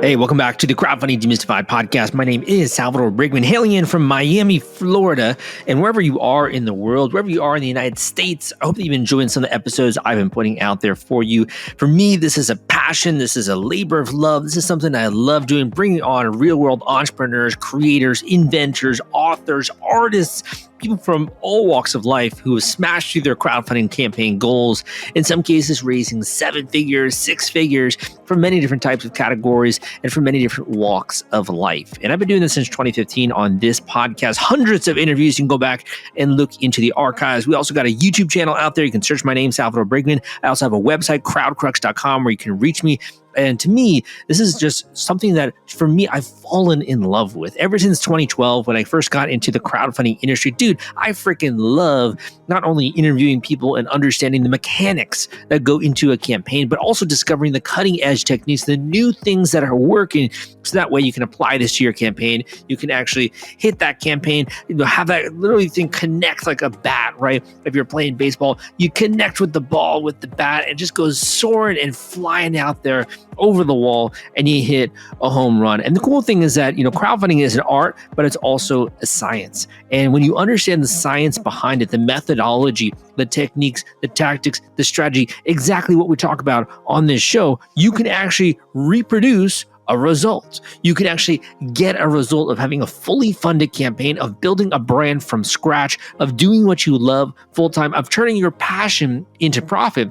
Hey, welcome back to the Crowdfunding Demystified podcast. My name is Salvador Briggman, hailing in from Miami, Florida. And wherever you are in the world, wherever you are in the United States, I hope that you've been enjoying some of the episodes I've been putting out there for you. For me, this is a passion. This is a labor of love. This is something I love doing, bringing on real-world entrepreneurs, creators, inventors, authors, artists, people from all walks of life who have smashed through their crowdfunding campaign goals, in some cases raising 7 figures, 6 figures from many different types of categories and from many different walks of life. And I've been doing this since 2015 on this podcast, hundreds of interviews. You can go back and look into the archives. We also got a YouTube channel out there. You can search my name, Salvador Briggman. I also have a website, crowdcrux.com, where you can reach me. And to me, this is just something that, for me, I've fallen in love with. Ever since 2012, when I first got into the crowdfunding industry, dude, I freaking love not only interviewing people and understanding the mechanics that go into a campaign, but also discovering the cutting edge techniques, the new things that are working. So that way you can apply this to your campaign. You can actually hit that campaign, have that literally thing connect like a bat, right? If you're playing baseball, you connect with the ball, with the bat, and it just goes soaring and flying out there over the wall, and you hit a home run. And the cool thing is that, crowdfunding is an art, but it's also a science. And when you understand the science behind it, the methodology, the techniques, the tactics, the strategy, exactly what we talk about on this show, you can actually reproduce a result. You can actually get a result of having a fully funded campaign, of building a brand from scratch, of doing what you love full time, of turning your passion into profit.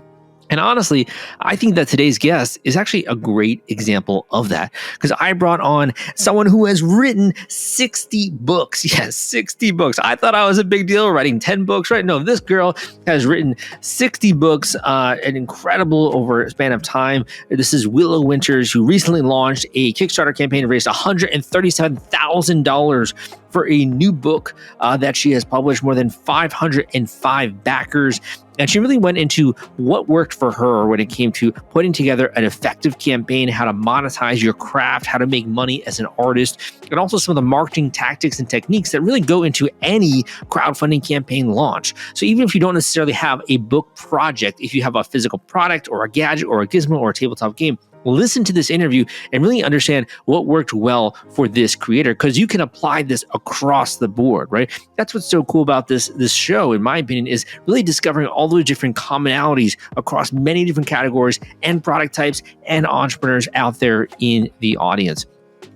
And honestly, I think that today's guest is actually a great example of that, because I brought on someone who has written 60 books. Yes, 60 books. I thought I was a big deal writing 10 books, right? No, this girl has written 60 books, an incredible over a span of time. This is Willow Winters, who recently launched a Kickstarter campaign and raised $137,000 for a new book that she has published, more than 505 backers. And she really went into what worked for her when it came to putting together an effective campaign, how to monetize your craft, how to make money as an artist, and also some of the marketing tactics and techniques that really go into any crowdfunding campaign launch. So even if you don't necessarily have a book project, if you have a physical product or a gadget or a gizmo or a tabletop game, listen to this interview and really understand what worked well for this creator, because you can apply this across the board, right? That's what's so cool about this show, in my opinion, is really discovering all those different commonalities across many different categories and product types and entrepreneurs out there in the audience.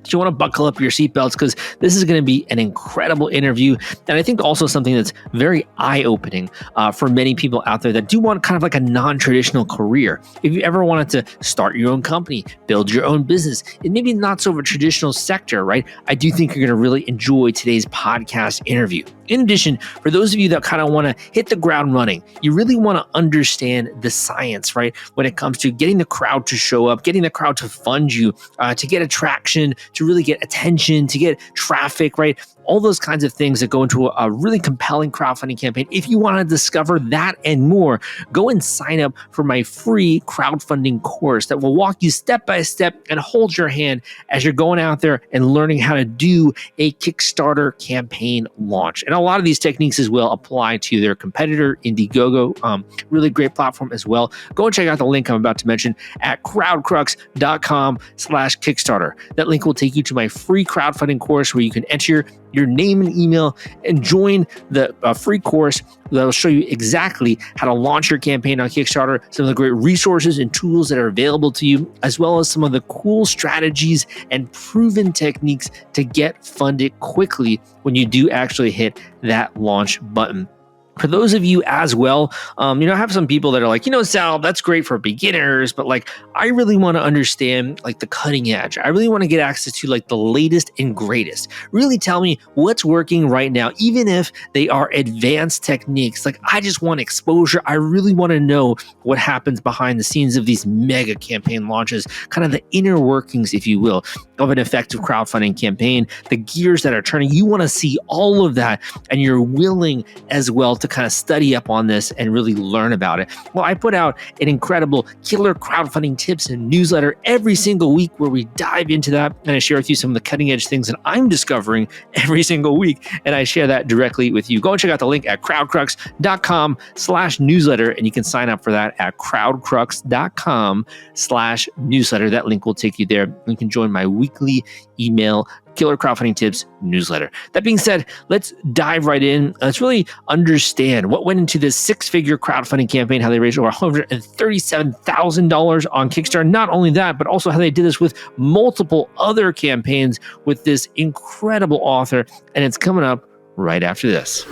So you want to buckle up your seatbelts, because this is going to be an incredible interview. And I think also something that's very eye-opening for many people out there that do want kind of like a non-traditional career. If you ever wanted to start your own company, build your own business, and maybe not so of a traditional sector, right? I do think you're going to really enjoy today's podcast interview. In addition, for those of you that kind of want to hit the ground running, you really want to understand the science, right? When it comes to getting the crowd to show up, getting the crowd to fund you, to get attraction, to really get attention, to get traffic, right? All those kinds of things that go into a really compelling crowdfunding campaign. If you want to discover that and more, go and sign up for my free crowdfunding course that will walk you step by step and hold your hand as you're going out there and learning how to do a Kickstarter campaign launch. And a lot of these techniques as well apply to their competitor, Indiegogo. Really great platform as well. Go and check out the link I'm about to mention at crowdcrux.com/Kickstarter. That link will take you to my free crowdfunding course where you can enter your name and email and join the free course that will show you exactly how to launch your campaign on Kickstarter, some of the great resources and tools that are available to you, as well as some of the cool strategies and proven techniques to get funded quickly when you do actually hit that launch button. For those of you as well, I have some people that are like, Sal, that's great for beginners, but I really want to understand the cutting edge. I really want to get access to the latest and greatest. Really tell me what's working right now, even if they are advanced techniques. I just want exposure. I really want to know what happens behind the scenes of these mega campaign launches, kind of the inner workings, if you will, of an effective crowdfunding campaign, the gears that are turning. You want to see all of that, and you're willing as well to kind of study up on this and really learn about it? Well, I put out an incredible killer crowdfunding tips and newsletter every single week where we dive into that, and I share with you some of the cutting edge things that I'm discovering every single week, and I share that directly with you. Go and check out the link at crowdcrux.com/newsletter, and you can sign up for that at crowdcrux.com/newsletter. That link will take you there. You can join my weekly email Killer Crowdfunding Tips newsletter. That being said, let's dive right in. Let's really understand what went into this six-figure crowdfunding campaign, how they raised over $137,000 on Kickstarter. Not only that, but also how they did this with multiple other campaigns with this incredible author. And it's coming up right after this.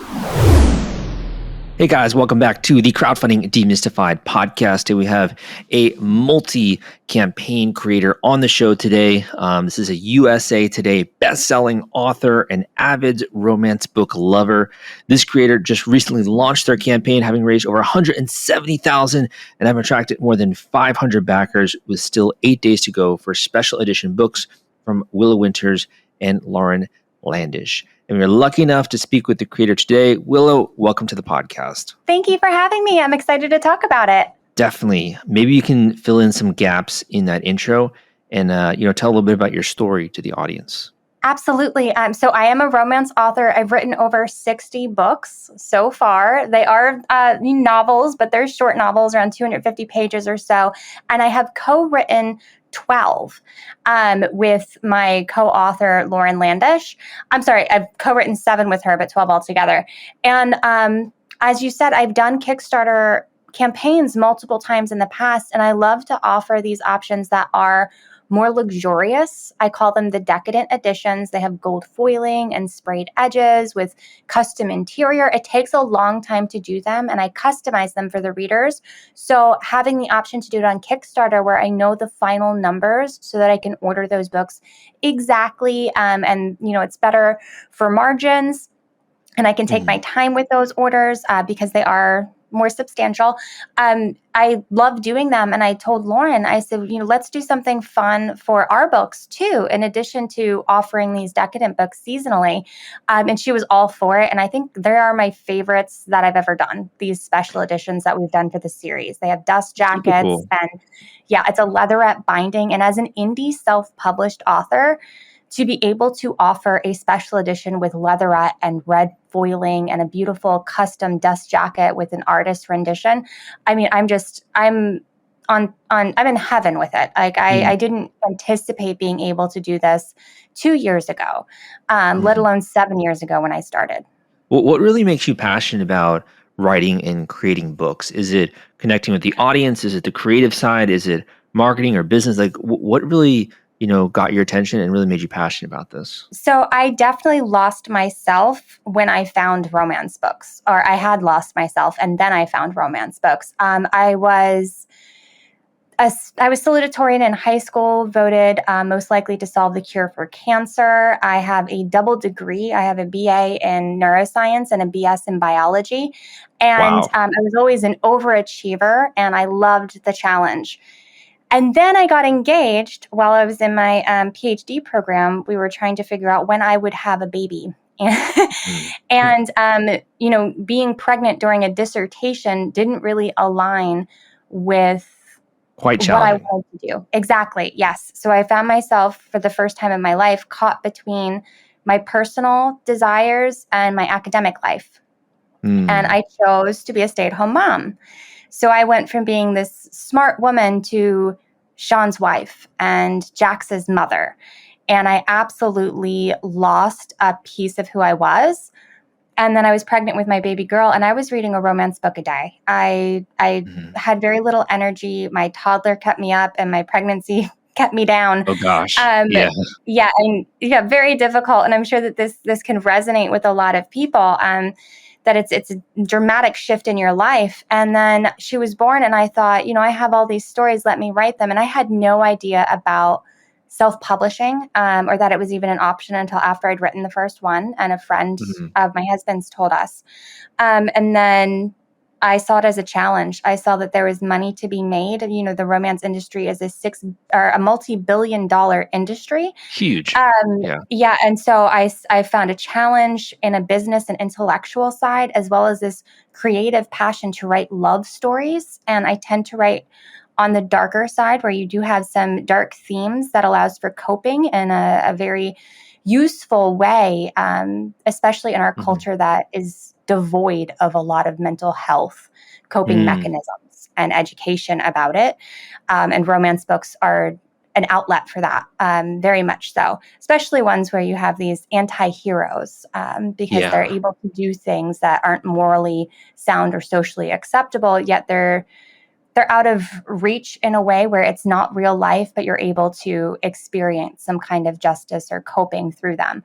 Hey guys, welcome back to the Crowdfunding Demystified podcast. Today we have a multi-campaign creator on the show today. This is a USA Today best-selling author and avid romance book lover. This creator just recently launched their campaign, having raised over $170,000 and have attracted more than 500 backers with still 8 days to go for special edition books from Willow Winters and Lauren Landish. And we're lucky enough to speak with the creator today. Willow, welcome to the podcast. Thank you for having me. I'm excited to talk about it. Definitely. Maybe you can fill in some gaps in that intro and tell a little bit about your story to the audience. Absolutely. So I am a romance author. I've written over 60 books so far. They are novels, but they're short novels, around 250 pages or so. And I have co-written 12 with my co-author, Lauren Landish. I'm sorry, I've co-written 7 with her, but 12 altogether. And as you said, I've done Kickstarter campaigns multiple times in the past, and I love to offer these options that are more luxurious. I call them the decadent editions. They have gold foiling and sprayed edges with custom interior. It takes a long time to do them, and I customize them for the readers. So having the option to do it on Kickstarter where I know the final numbers so that I can order those books exactly, and it's better for margins, and I can take my time with those orders because they are more substantial. I love doing them. And I told Lauren, I said, let's do something fun for our books too, in addition to offering these decadent books seasonally. And she was all for it. And I think they are my favorites that I've ever done, these special editions that we've done for the series. They have dust jackets cool. And it's a leatherette binding. And as an indie self-published author, to be able to offer a special edition with leatherette and red foiling and a beautiful custom dust jacket with an artist rendition, I mean, I'm in heaven with it. Like I didn't anticipate being able to do this 2 years ago, let alone 7 years ago when I started. Well, what really makes you passionate about writing and creating books? Is it connecting with the audience? Is it the creative side? Is it marketing or business? Like what really got your attention and really made you passionate about this? So I definitely lost myself when I found romance books, or I had lost myself and then I found romance books. I was salutatorian in high school, voted most likely to solve the cure for cancer. I have a double degree. I have a BA in neuroscience and a BS in biology. And I was always an overachiever and I loved the challenge. And then I got engaged while I was in my PhD program. We were trying to figure out when I would have a baby. And being pregnant during a dissertation didn't really align with quite what I challenging. wanted to do. Exactly, yes. So I found myself for the first time in my life caught between my personal desires and my academic life. And I chose to be a stay-at-home mom. So I went from being this smart woman to Sean's wife and Jax's mother. And I absolutely lost a piece of who I was. And then I was pregnant with my baby girl and I was reading a romance book a day. I had very little energy. My toddler kept me up and my pregnancy kept me down. Oh gosh. Very difficult. And I'm sure that this can resonate with a lot of people. That it's a dramatic shift in your life. And then she was born and I thought, I have all these stories, let me write them. And I had no idea about self-publishing or that it was even an option until after I'd written the first one and a friend of my husband's told us. And then I saw it as a challenge. I saw that there was money to be made. You know, the romance industry is a multi-billion-dollar industry. Huge. Yeah. Yeah, and so I found a challenge in a business and intellectual side, as well as this creative passion to write love stories. And I tend to write on the darker side, where you do have some dark themes that allows for coping in a very useful way, especially in our culture that is devoid of a lot of mental health coping mechanisms and education about it. And romance books are an outlet for that, very much so, especially ones where you have these anti-heroes, because they're able to do things that aren't morally sound or socially acceptable, yet they're out of reach in a way where it's not real life, but you're able to experience some kind of justice or coping through them.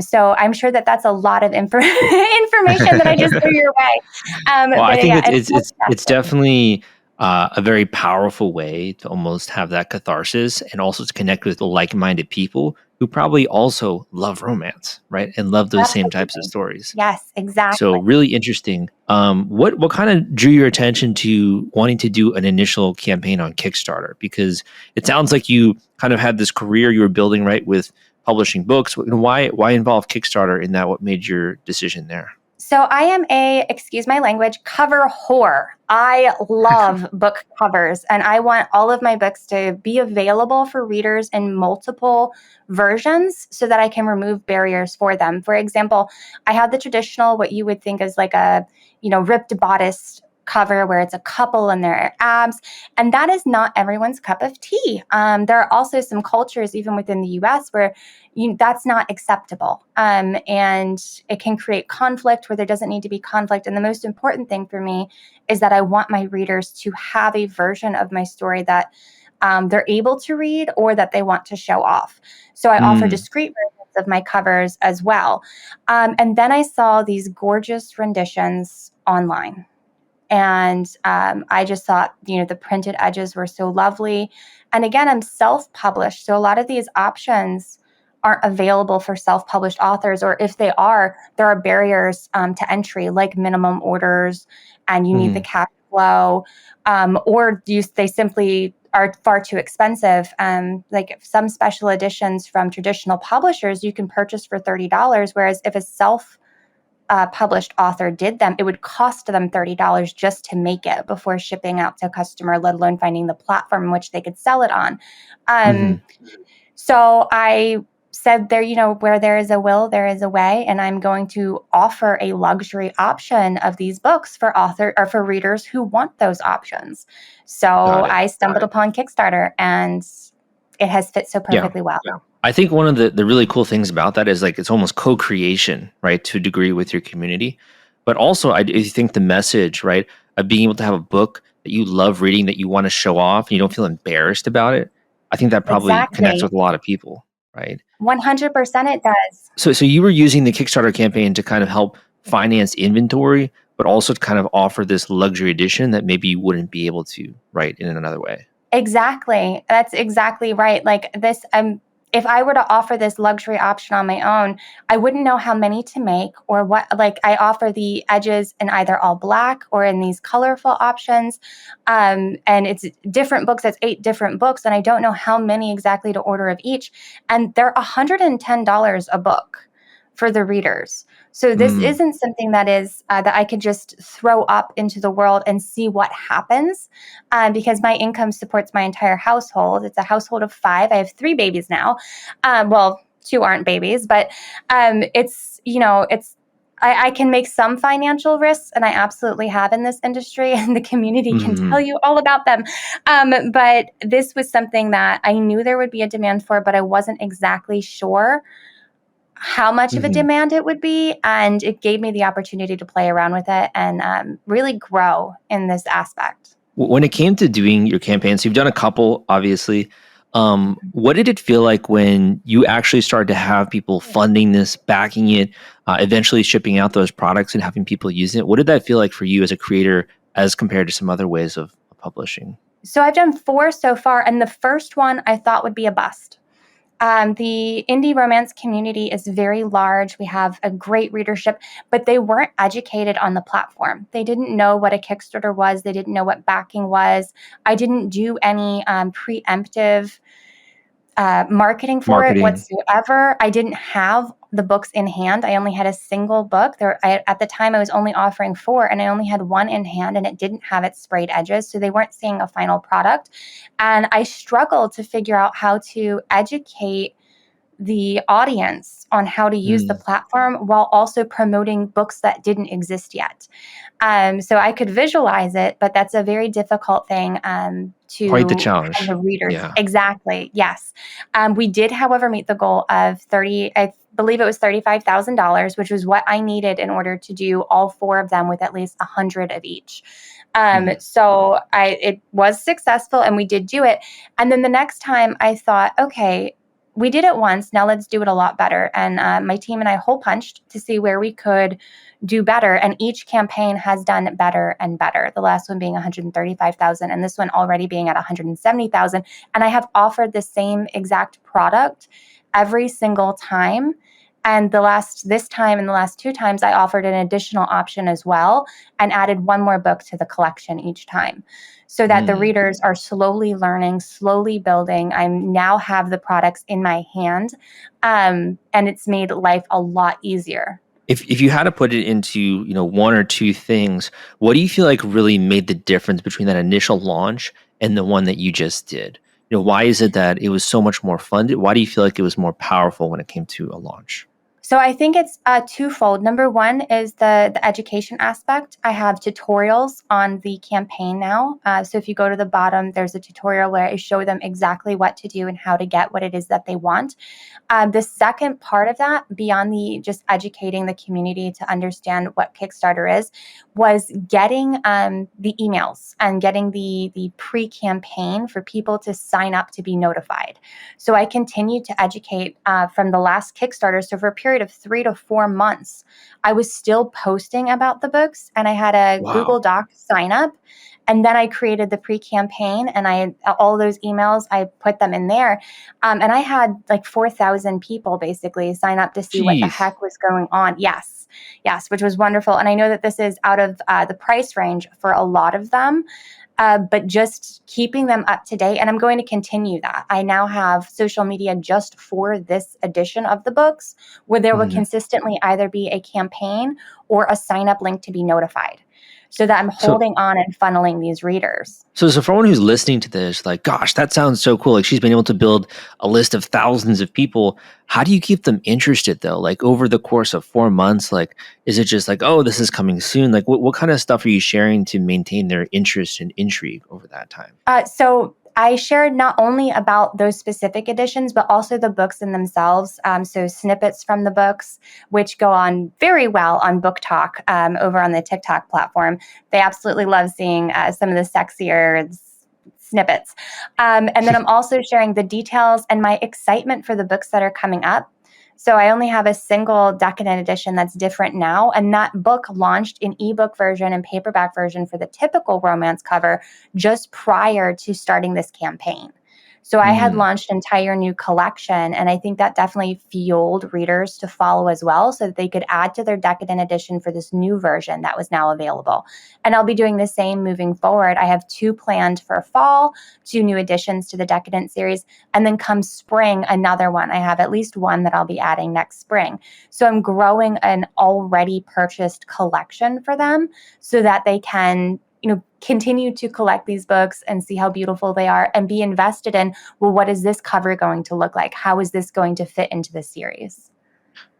So I'm sure that that's a lot of information that I just threw your way. Well, I think it's definitely a very powerful way to almost have that catharsis, and also to connect with like-minded people who probably also love romance, right? And love those same types of stories. Yes, exactly. So really interesting. What kind of drew your attention to wanting to do an initial campaign on Kickstarter? Because it sounds like you kind of had this career you were building, right, with publishing books. Why involve Kickstarter in that? What made your decision there? So I am excuse my language, cover whore. I love book covers, and I want all of my books to be available for readers in multiple versions so that I can remove barriers for them. For example, I have the traditional, what you would think is like a, ripped bodice cover where it's a couple and their abs, and that is not everyone's cup of tea. There are also some cultures, even within the US, where that's not acceptable, and it can create conflict where there doesn't need to be conflict. And the most important thing for me is that I want my readers to have a version of my story that they're able to read or that they want to show off. So I offer discrete versions of my covers as well. And then I saw these gorgeous renditions online. And I just thought, the printed edges were so lovely. And again, I'm self-published. So a lot of these options aren't available for self-published authors, or if they are, there are barriers to entry, like minimum orders, and you need the cash flow, or they simply are far too expensive. Like some special editions from traditional publishers, you can purchase for $30, whereas if a published author did them, it would cost them $30 just to make it before shipping out to a customer, let alone finding the platform in which they could sell it on. So I said, where there is a will, there is a way, and I'm going to offer a luxury option of these books for readers who want those options. So I stumbled upon Kickstarter, and it has fit so perfectly well. Yeah. I think one of the really cool things about that is like it's almost co-creation, right, to a degree with your community. But also, I think the message, right, of being able to have a book that you love reading, that you want to show off, and you don't feel embarrassed about it, I think that probably connects with a lot of people, right? 100% it does. So you were using the Kickstarter campaign to kind of help finance inventory, but also to kind of offer this luxury edition that maybe you wouldn't be able to write in another way. Exactly. That's exactly right. Like this, if I were to offer this luxury option on my own, I wouldn't know how many to make or what. Like I offer the edges in either all black or in these colorful options. And it's different books. That's 8 different books. And I don't know how many exactly to order of each. And they're $110 a book for the readers. So this isn't something that is that I could just throw up into the world and see what happens, because my income supports my entire household. It's a household of 5. I have 3 babies now. Well, 2 aren't babies, but I can make some financial risks, and I absolutely have in this industry, and the community can tell you all about them. But this was something that I knew there would be a demand for, but I wasn't exactly sure how much of a demand it would be. And it gave me the opportunity to play around with it and really grow in this aspect. When it came to doing your campaigns, you've done a couple, obviously. What did it feel like when you actually started to have people funding this, backing it, eventually shipping out those products and having people use it? What did that feel like for you as a creator as compared to some other ways of publishing? So I've done 4 so far. And the first one I thought would be a bust. The indie romance community is very large. We have a great readership, but they weren't educated on the platform. They didn't know what a Kickstarter was. They didn't know what backing was. I didn't do any preemptive marketing for it Marketing. whatsoever. I didn't have the books in hand. I only had a single book. At the time, I was only offering 4, and I only had 1 in hand, and it didn't have its sprayed edges, so they weren't seeing a final product. And I struggled to figure out how to educate the audience on how to use the platform while also promoting books that didn't exist yet. So I could visualize it, but that's a very difficult thing to Quite the have challenge. the readers. Yeah. Exactly. Yes. We did, however, meet the goal of I believe it was $35,000, which was what I needed in order to do all 4 of them with at least 100 of each. So it was successful, and we did do it. And then the next time I thought, okay, we did it once. Now let's do it a lot better. And my team and I hole punched to see where we could do better. And each campaign has done better and better. The last one being 135,000, and this one already being at 170,000. And I have offered the same exact product every single time. And this time and the last 2 times, I offered an additional option as well and added 1 more book to the collection each time, so that the readers are slowly learning, slowly building. I now have the products in my hand, and it's made life a lot easier. If you had to put it into, 1 or 2 things, what do you feel like really made the difference between that initial launch and the one that you just did? Why is it that it was so much more fun? Why do you feel like it was more powerful when it came to a launch? So I think it's twofold. Number one is the education aspect. I have tutorials on the campaign now. So if you go to the bottom, there's a tutorial where I show them exactly what to do and how to get what it is that they want. The second part of that, beyond the just educating the community to understand what Kickstarter is, was getting the emails and getting the pre-campaign for people to sign up to be notified. So I continued to educate from the last Kickstarter. So for a period of 3 to 4 months, I was still posting about the books, and I had a Google Doc sign up. And then I created the pre-campaign, and all those emails, I put them in there. And I had like 4,000 people basically sign up to see what the heck was going on. Yes, which was wonderful. And I know that this is out of the price range for a lot of them. But just keeping them up to date. And I'm going to continue that. I now have social media just for this edition of the books, where there will consistently either be a campaign or a sign-up link to be notified, so that I'm holding on and funneling these readers. So for someone who's listening to this, like, gosh, that sounds so cool. Like, she's been able to build a list of thousands of people. How do you keep them interested, though? Like, over the course of 4 months, like, is it just like, oh, this is coming soon? Like, what kind of stuff are you sharing to maintain their interest and intrigue over that time? So I shared not only about those specific editions, but also the books in themselves. So snippets from the books, which go on very well on Book Talk over on the TikTok platform. They absolutely love seeing some of the sexier snippets. And then I'm also sharing the details and my excitement for the books that are coming up. So I only have a single Decadent edition that's different now. And that book launched in ebook version and paperback version for the typical romance cover just prior to starting this campaign. So I had launched an entire new collection, and I think that definitely fueled readers to follow as well, so that they could add to their Decadent edition for this new version that was now available. And I'll be doing the same moving forward. I have 2 planned for fall, 2 new additions to the Decadent series, and then come spring, another one. I have at least 1 that I'll be adding next spring. So I'm growing an already purchased collection for them so that they can continue to collect these books and see how beautiful they are and be invested in, well, what is this cover going to look like? How is this going to fit into the series?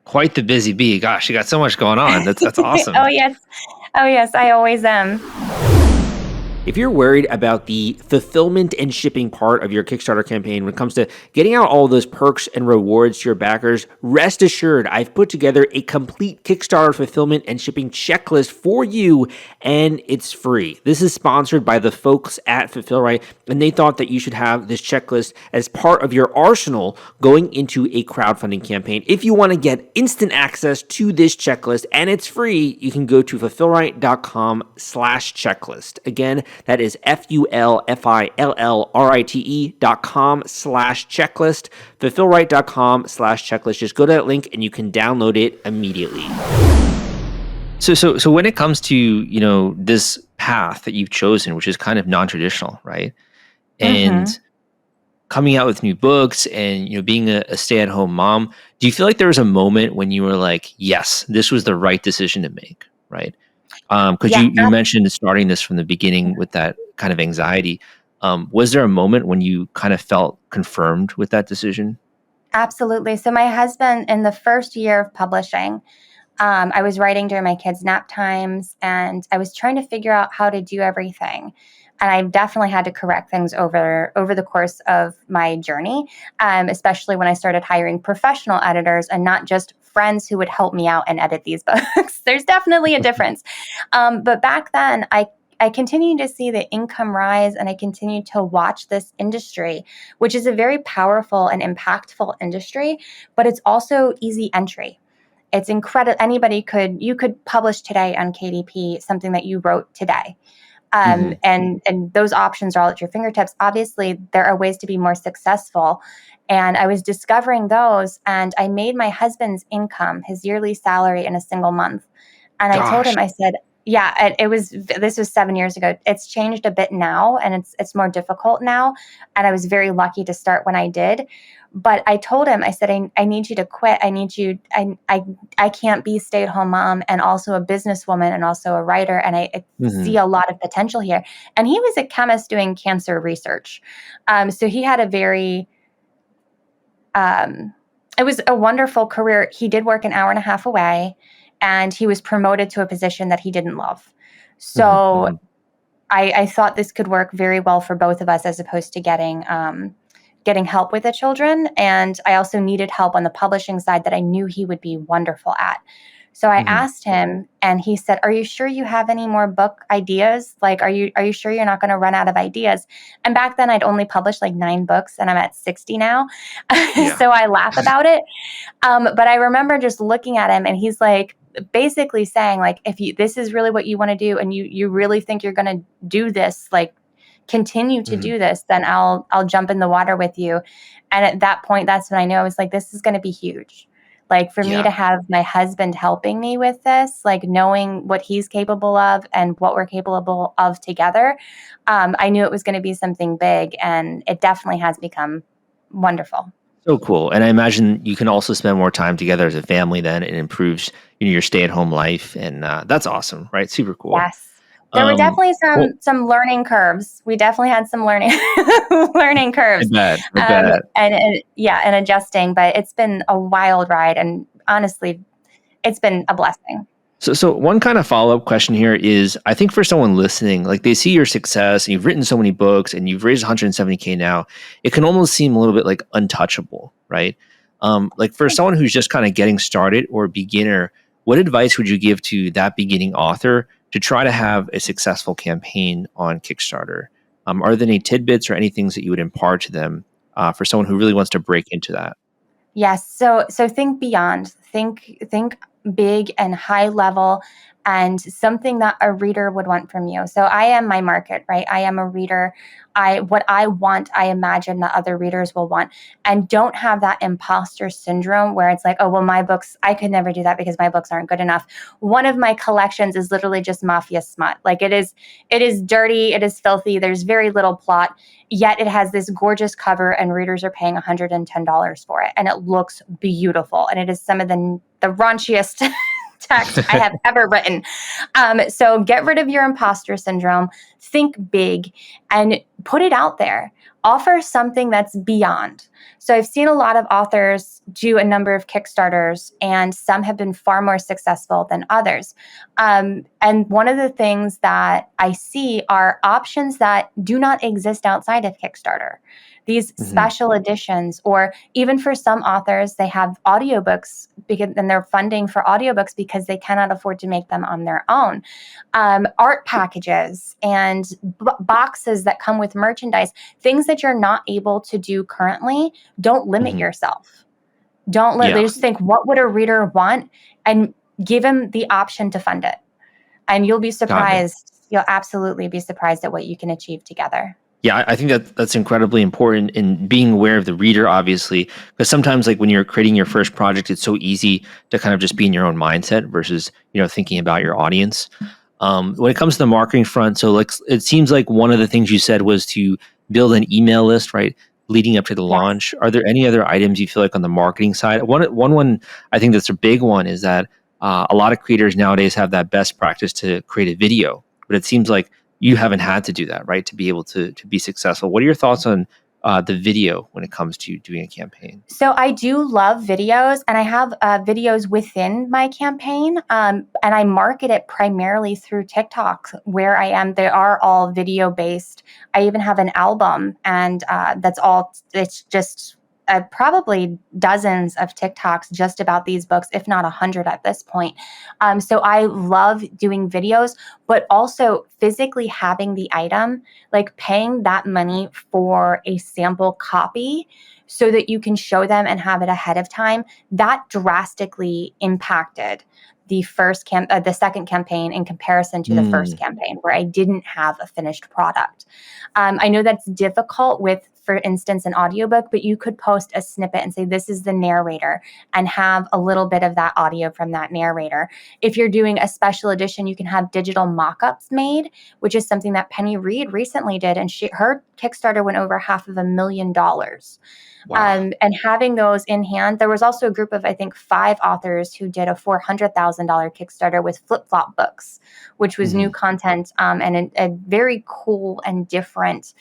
Quite the busy bee. Gosh, you got so much going on. That's awesome. Oh, yes, I always am. If you're worried about the fulfillment and shipping part of your Kickstarter campaign when it comes to getting out all those perks and rewards to your backers, rest assured I've put together a complete Kickstarter fulfillment and shipping checklist for you, and it's free. This is sponsored by the folks at Fulfillrite, and they thought that you should have this checklist as part of your arsenal going into a crowdfunding campaign. If you want to get instant access to this checklist, and it's free, you can go to fulfillrite.com/checklist. Again, That is FULFILLRITE.com/checklist, fulfillrite.com/checklist. Just go to that link and you can download it immediately. So when it comes to, this path that you've chosen, which is kind of non-traditional, right? And coming out with new books and, being a stay-at-home mom, do you feel like there was a moment when you were like, yes, this was the right decision to make, right? Because Yeah, you mentioned starting this from the beginning with that kind of anxiety. Was there a moment when you kind of felt confirmed with that decision? absolutely. So my husband, in the first year of publishing, I was writing during my kids' nap times, and I was trying to figure out how to do everything. And I definitely had to correct things over the course of my journey, especially when I started hiring professional editors and not just friends who would help me out and edit these books. There's definitely a difference. But back then, I continued to see the income rise, and I continued to watch this industry, which is a very powerful and impactful industry, but it's also easy entry. It's incredible. You could publish today on KDP something that you wrote today. And those options are all at your fingertips. Obviously, there are ways to be more successful. And I was discovering those, and I made my husband's income, his yearly salary, in a single month. And I told Gosh. him, I said, yeah, this was 7 years ago. It's changed a bit now, and it's more difficult now. And I was very lucky to start when I did. But I told him, I said, I need you to quit. I can't be a stay-at-home mom and also a businesswoman and also a writer. And I see a lot of potential here. And he was a chemist doing cancer research. So he had it was a wonderful career. He did work an hour and a half away, and he was promoted to a position that he didn't love. So I thought this could work very well for both of us, as opposed to getting help with the children. And I also needed help on the publishing side that I knew he would be wonderful at. So I asked him, and he said, "Are you sure you have any more book ideas? Like, are you sure you're not going to run out of ideas?" And back then I'd only published like 9 books, and I'm at 60 now. Yeah. So I laugh about it. But I remember just looking at him, and he's like, basically saying, like, if this is really what you want to do, and you really think you're going to do this, like, continue to do this, then I'll jump in the water with you. And at that point, that's when I know, I was like, this is going to be huge. Like, for me to have my husband helping me with this, like, knowing what he's capable of and what we're capable of together, I knew it was going to be something big, and it definitely has become wonderful. So cool. And I imagine you can also spend more time together as a family then. It improves your stay-at-home life. And that's awesome, right? Super cool. Yes. There were definitely some learning curves. We definitely had some learning curves. I bet. And adjusting. But it's been a wild ride, and honestly, it's been a blessing. So one kind of follow-up question here is, I think for someone listening, like, they see your success and you've written so many books and you've raised 170K now, it can almost seem a little bit like untouchable, right? Like, for someone who's just kind of getting started or a beginner, what advice would you give to that beginning author to try to have a successful campaign on Kickstarter? Are there any tidbits or any things that you would impart to them for someone who really wants to break into that? Yes. So think beyond. Think big and high level, and something that a reader would want from you. So I am my market, right? I am a reader. What I want, I imagine that other readers will want. And don't have that imposter syndrome where it's like, oh, well, my books, I could never do that because my books aren't good enough. One of my collections is literally just mafia smut. Like, it is dirty, it is filthy, there's very little plot, yet it has this gorgeous cover, and readers are paying $110 for it. And it looks beautiful. And it is some of the raunchiest text I have ever written. So get rid of your imposter syndrome, think big, and put it out there. Offer something that's beyond. So I've seen a lot of authors do a number of Kickstarters, and some have been far more successful than others. And one of the things that I see are options that do not exist outside of Kickstarter. These special editions, or even for some authors, they have audiobooks and they're funding for audiobooks because they cannot afford to make them on their own. Art packages and boxes that come with merchandise, things that you're not able to do currently. Don't limit yourself. Don't let just think, what would a reader want? And give them the option to fund it. And you'll be surprised You'll absolutely be surprised at what you can achieve together. Yeah, I think that's incredibly important in being aware of the reader, obviously, because sometimes like when you're creating your first project, it's so easy to kind of just be in your own mindset versus, thinking about your audience. When it comes to the marketing front, so like it seems like one of the things you said was to build an email list, right? Leading up to the Yes. launch. Are there any other items you feel like on the marketing side? One I think that's a big one is that a lot of creators nowadays have that best practice to create a video, but it seems like you haven't had to do that, right? To be able to be successful. What are your thoughts on the video when it comes to doing a campaign? So I do love videos, and I have videos within my campaign, and I market it primarily through TikTok, where I am. They are all video based. I even have an album, and that's all. It's just probably dozens of TikToks just about these books, if not 100 at this point. So I love doing videos, but also physically having the item, like paying that money for a sample copy so that you can show them and have it ahead of time. That drastically impacted the the second campaign in comparison to the first campaign, where I didn't have a finished product. I know that's difficult with, for instance, an audiobook, but you could post a snippet and say, this is the narrator, and have a little bit of that audio from that narrator. If you're doing a special edition, you can have digital mock-ups made, which is something that Penny Reed recently did. And her Kickstarter went over $500,000. Wow. And having those in hand, there was also a group of, I think, 5 authors who did a $400,000 Kickstarter with flip-flop books, which was new content and a very cool and different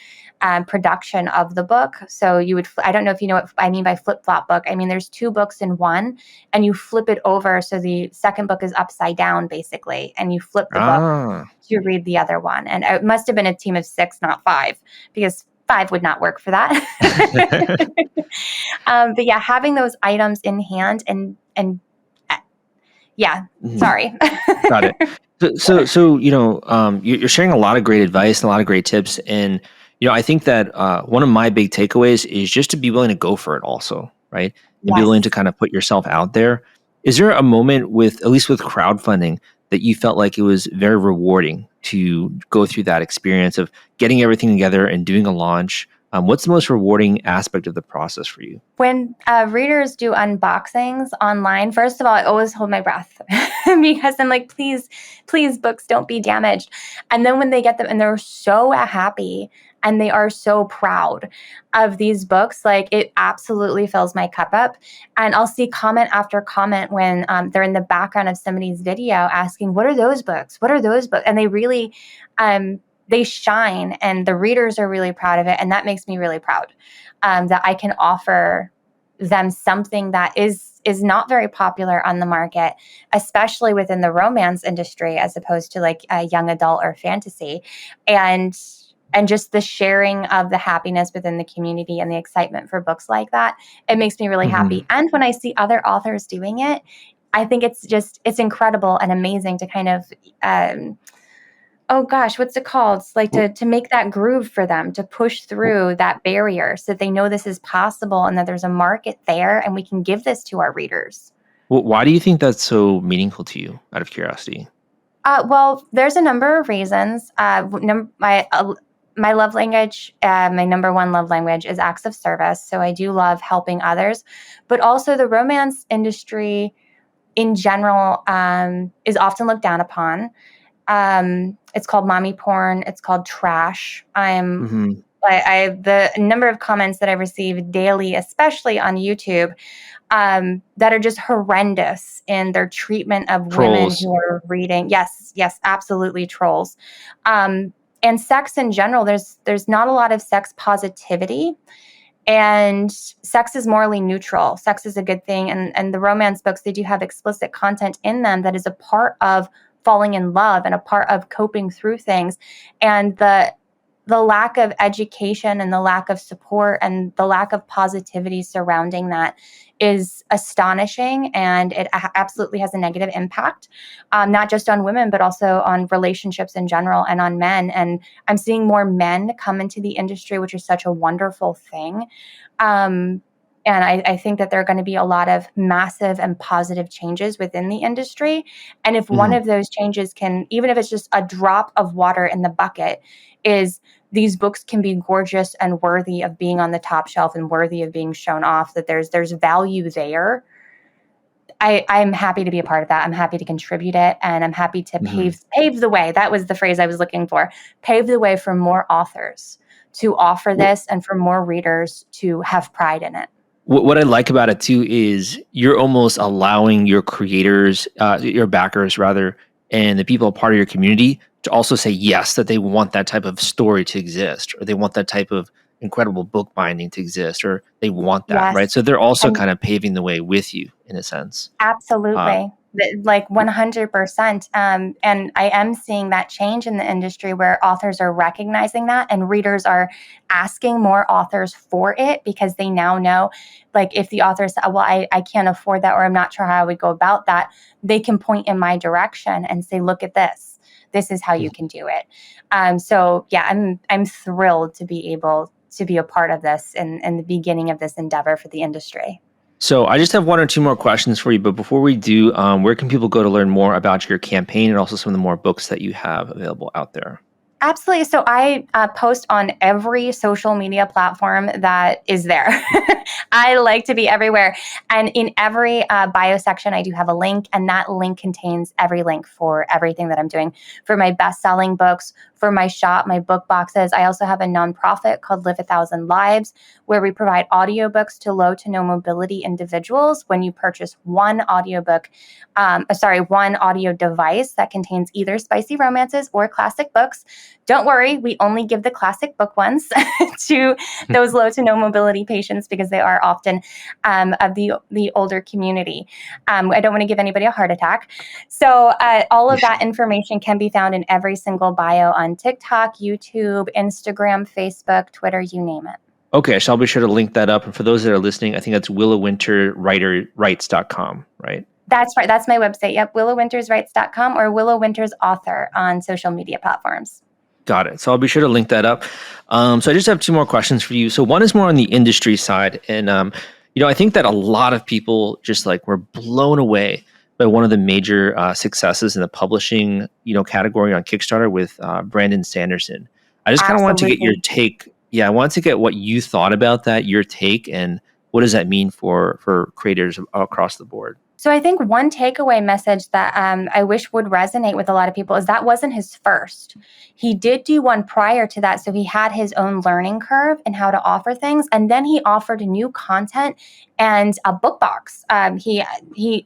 production of the book. So you would, I don't know if you know what I mean by flip-flop book. I mean, there's 2 books in one, and you flip it over. So the second book is upside down, basically, and you flip the book to read the other one. And it must have been a team of 6, not 5, because 5 would not work for that. But yeah, having those items in hand and yeah, sorry. Got it. So you're sharing a lot of great advice and a lot of great tips, and I think that one of my big takeaways is just to be willing to go for it, also, right? And be willing to Yes. kind of put yourself out there. Is there a moment with, at least with crowdfunding, that you felt like it was very rewarding to go through that experience of getting everything together and doing a launch? What's the most rewarding aspect of the process for you? When readers do unboxings online, first of all, I always hold my breath because I'm like, please, please, books, don't be damaged. And then when they get them and they're so happy and they are so proud of these books, like, it absolutely fills my cup up. And I'll see comment after comment when they're in the background of somebody's video asking, what are those books? What are those books? And they really, they shine, and the readers are really proud of it. And that makes me really proud that I can offer them something that is not very popular on the market, especially within the romance industry, as opposed to like a young adult or fantasy. And just the sharing of the happiness within the community and the excitement for books like that, it makes me really happy. And when I see other authors doing it, I think it's incredible and amazing to kind of, oh gosh, what's it called? It's like to make that groove for them, to push through that barrier so that they know this is possible and that there's a market there and we can give this to our readers. Well, why do you think that's so meaningful to you, out of curiosity? Well, there's a number of reasons. My love language, my number one love language is acts of service. So I do love helping others, but also the romance industry in general is often looked down upon. It's called mommy porn. It's called trash. The number of comments that I receive daily, especially on YouTube, that are just horrendous in their treatment of women who are reading. Yes, absolutely, trolls. And sex in general, there's not a lot of sex positivity, and sex is morally neutral. Sex is a good thing, and the romance books, they do have explicit content in them that is a part of falling in love and a part of coping through things. And the lack of education and the lack of support and the lack of positivity surrounding that is astonishing, and it absolutely has a negative impact, not just on women, but also on relationships in general and on men. And I'm seeing more men come into the industry, which is such a wonderful thing. And I think that there are going to be a lot of massive and positive changes within the industry. And if one of those changes can, even if it's just a drop of water in the bucket, is these books can be gorgeous and worthy of being on the top shelf and worthy of being shown off, that there's value there. I'm happy to be a part of that. I'm happy to contribute it, and I'm happy to pave the way. That was the phrase I was looking for. Pave the way for more authors to offer this and for more readers to have pride in it. What I like about it too is you're almost allowing your creators, your backers rather, and the people part of your community to also say yes, that they want that type of story to exist, or they want that type of incredible book binding to exist, or they want that, right? So they're also kind of paving the way with you in a sense. Absolutely. Like 100%. And I am seeing that change in the industry where authors are recognizing that and readers are asking more authors for it, because they now know, like, if the author says, well, I can't afford that, or I'm not sure how I would go about that, they can point in my direction and say, look at this. This is how you can do it. So yeah, I'm thrilled to be able to be a part of this and the beginning of this endeavor for the industry. So I just have one or two more questions for you, but before we do, where can people go to learn more about your campaign and also some of the more books that you have available out there? Absolutely. So I post on every social media platform that is there. I like to be everywhere. And in every bio section, I do have a link, and that link contains every link for everything that I'm doing for my best-selling books, for my shop, my book boxes. I also have a nonprofit called Live 1,000 Lives, where we provide audiobooks to low to no mobility individuals. When you purchase one audiobook, one audio device that contains either spicy romances or classic books, don't worry, we only give the classic book ones to those low to no mobility patients, because they are often of the older community. I don't want to give anybody a heart attack. So all of that information can be found in every single bio on TikTok, YouTube, Instagram, Facebook, Twitter, you name it. Okay, so I'll be sure to link that up. And for those that are listening, I think that's willowwinterwrites.com, right? That's right. That's my website. Yep, willowwinterswrites.com or Willow Winters Author on social media platforms. Got it. So I'll be sure to link that up. So I just have two more questions for you. So one is more on the industry side. And, I think that a lot of people just were blown away by one of the major successes in the publishing, category on Kickstarter with Brandon Sanderson. I just kind of wanted to get your take. Yeah, I wanted to get what you thought about that, your take, and what does that mean for creators across the board? So I think one takeaway message that I wish would resonate with a lot of people is that wasn't his first. He did do one prior to that, so he had his own learning curve in how to offer things, and then he offered new content and a book box. He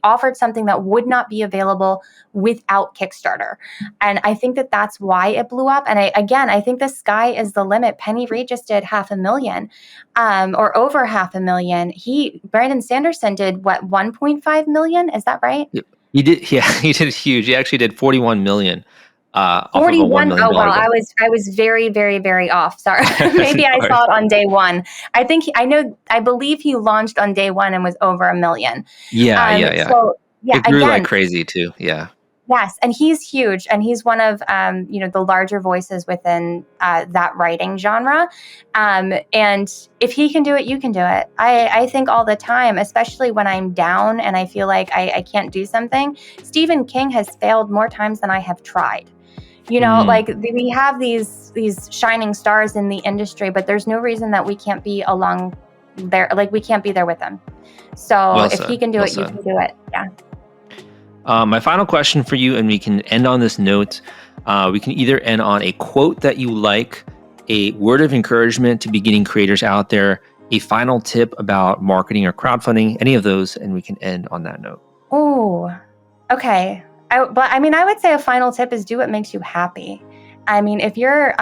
offered something that would not be available without Kickstarter, and I think that that's why it blew up. And I think the sky is the limit. Penny Reed just did 500,000, or over 500,000. Brandon Sanderson did what, 1.5 million? Is that right? He did. Yeah, he did huge. He actually did 41 million. 41. Oh well, I was very, very, very off. Sorry. Maybe I saw it on day one. I believe he launched on day one and was over 1 million. Yeah. So yeah, it grew like crazy too. Yeah. Yes, and he's huge, and he's one of the larger voices within that writing genre. And if he can do it, you can do it. I think all the time, especially when I'm down and I feel like I can't do something. Stephen King has failed more times than I have tried. We have these shining stars in the industry, but there's no reason that we can't be along there. Like, we can't be there with them. So if he can do it, you can do it. Yeah. My final question for you, and we can end on this note. We can either end on a quote that you like, a word of encouragement to beginning creators out there, a final tip about marketing or crowdfunding, any of those, and we can end on that note. Oh, okay. I would say a final tip is do what makes you happy. I mean, if you're,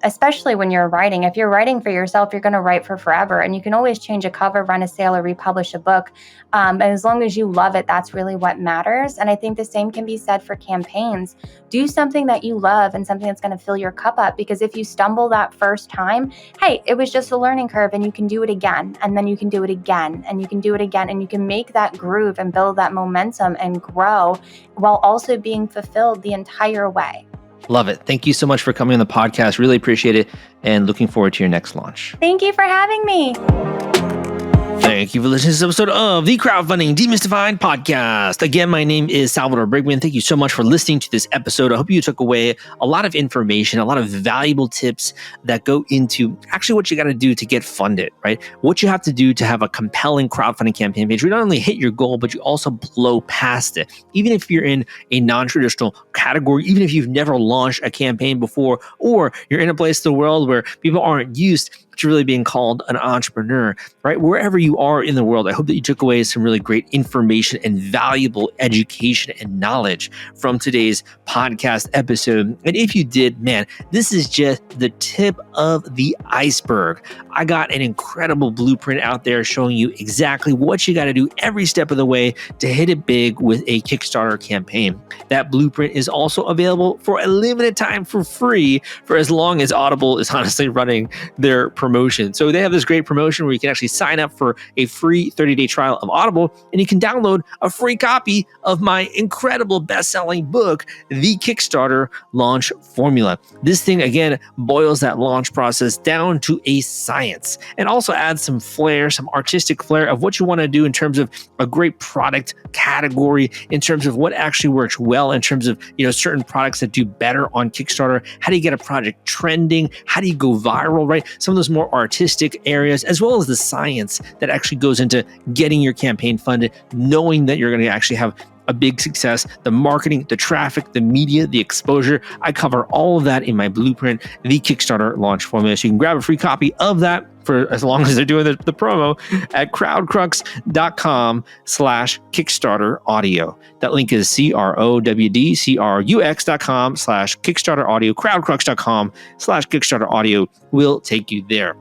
especially when you're writing, if you're writing for yourself, you're going to write for forever, and you can always change a cover, run a sale, or republish a book. And as long as you love it, that's really what matters. And I think the same can be said for campaigns. Do something that you love and something that's going to fill your cup up, because if you stumble that first time, hey, it was just a learning curve, and you can do it again, and then you can do it again, and you can do it again, and you can make that groove and build that momentum and grow while also being fulfilled the entire way. Love it. Thank you so much for coming on the podcast. Really appreciate it, and looking forward to your next launch. Thank you for having me. Thanks. Thank you for listening to this episode of the Crowdfunding Demystified podcast. Again, my name is Salvador Briggman. Thank you so much for listening to this episode. I hope you took away a lot of information, a lot of valuable tips that go into actually what you got to do to get funded, right? What you have to do to have a compelling crowdfunding campaign page. We not only hit your goal, but you also blow past it. Even if you're in a non-traditional category, even if you've never launched a campaign before, or you're in a place in the world where people aren't used to really being called an entrepreneur, right? Wherever you are in the world, I hope that you took away some really great information and valuable education and knowledge from today's podcast episode. And if you did, man, this is just the tip of the iceberg. I got an incredible blueprint out there showing you exactly what you got to do every step of the way to hit it big with a Kickstarter campaign. That blueprint is also available for a limited time for free for as long as Audible is honestly running their promotion. So they have this great promotion where you can actually sign up for a free 30-day trial of Audible, and you can download a free copy of my incredible best-selling book, The Kickstarter Launch Formula. This thing, again, boils that launch process down to a science and also adds some flair, some artistic flair of what you want to do in terms of a great product category, in terms of what actually works well, in terms of, certain products that do better on Kickstarter. How do you get a project trending? How do you go viral, right? Some of those more artistic areas, as well as the science that actually goes into getting your campaign funded, knowing that you're going to actually have a big success, the marketing, the traffic, the media, the exposure. I cover all of that in my blueprint, the Kickstarter Launch Formula. So you can grab a free copy of that for as long as they're doing the promo at crowdcrux.com/Kickstarter audio. That link is crowdcrux.com/Kickstarter audio. Crowdcrux.com/Kickstarter audio will take you there.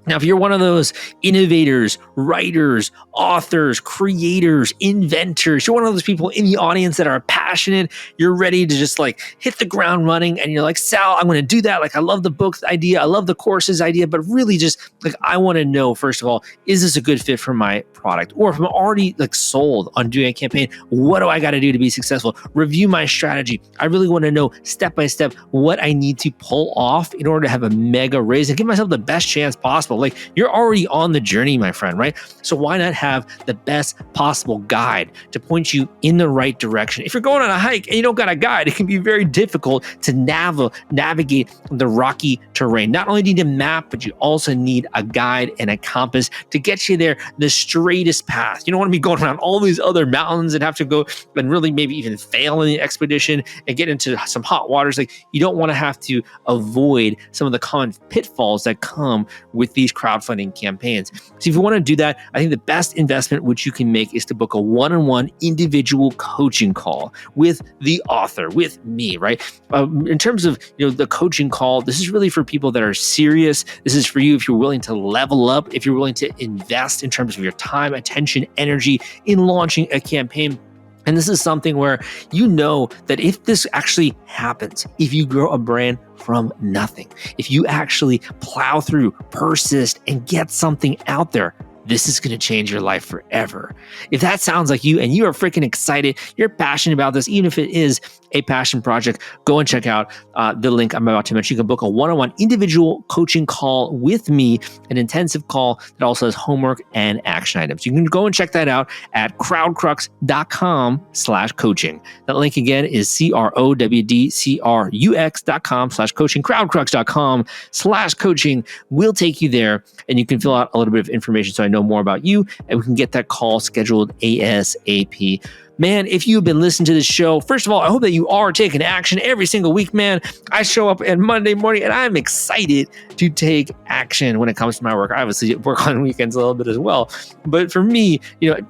Now, if you're one of those innovators, writers, authors, creators, inventors, you're one of those people in the audience that are passionate, you're ready to just hit the ground running, and you're like, Sal, I'm going to do that. I love the book idea. I love the courses idea, but really just I want to know, first of all, is this a good fit for my product? Or if I'm already sold on doing a campaign, what do I got to do to be successful? Review my strategy. I really want to know step by step what I need to pull off in order to have a mega raise and give myself the best chance possible. You're already on the journey, my friend, right? So why not have the best possible guide to point you in the right direction? If you're going on a hike and you don't got a guide, it can be very difficult to navigate the rocky terrain. Not only do you need a map, but you also need a guide and a compass to get you there the straightest path. You don't want to be going around all these other mountains and have to go and really maybe even fail in the expedition and get into some hot waters. You don't want to have to avoid some of the common pitfalls that come with these crowdfunding campaigns. So if you want to do that, I think the best investment which you can make is to book a one-on-one individual coaching call with the author, with me, right? In terms of the coaching call, this is really for people that are serious. This is for you if you're willing to level up, if you're willing to invest in terms of your time, attention, energy in launching a campaign. And this is something where that if this actually happens, if you grow a brand from nothing, if you actually plow through, persist, and get something out there, this is going to change your life forever. If that sounds like you and you are freaking excited, you're passionate about this, even if it is a passion project, go and check out the link I'm about to mention. You can book a one-on-one individual coaching call with me, an intensive call that also has homework and action items. You can go and check that out at crowdcrux.com/coaching. That link again is crowdcrux.com/coaching. crowdcrux.com/coaching will take you there, and you can fill out a little bit of information so I know more about you, and we can get that call scheduled ASAP. Man, if you've been listening to this show, first of all, I hope that you are taking action every single week, man. I show up on Monday morning and I'm excited to take action when it comes to my work. I obviously work on weekends a little bit as well. But for me,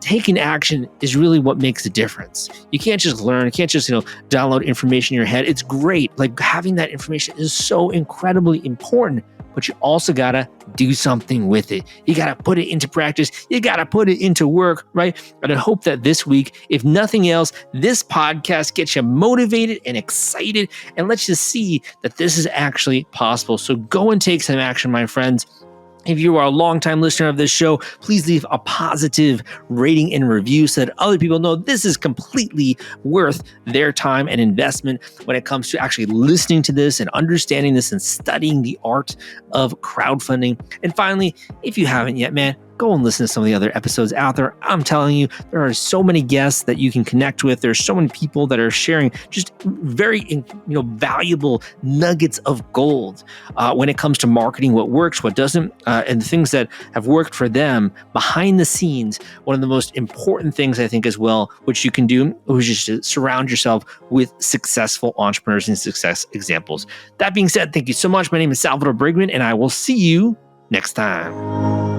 taking action is really what makes a difference. You can't just learn. You can't just, download information in your head. It's great. Having that information is so incredibly important. But you also got to do something with it. You got to put it into practice. You got to put it into work, right? And I hope that this week, if nothing else, this podcast gets you motivated and excited and lets you see that this is actually possible. So go and take some action, my friends. If you are a longtime listener of this show, please leave a positive rating and review so that other people know this is completely worth their time and investment when it comes to actually listening to this and understanding this and studying the art of crowdfunding. And finally, if you haven't yet, man, go and listen to some of the other episodes out there. I'm telling you, there are so many guests that you can connect with. There's so many people that are sharing just very valuable nuggets of gold when it comes to marketing, what works, what doesn't, and the things that have worked for them behind the scenes. One of the most important things I think as well, which you can do, is just to surround yourself with successful entrepreneurs and success examples. That being said, thank you so much. My name is Salvador Briggman, and I will see you next time.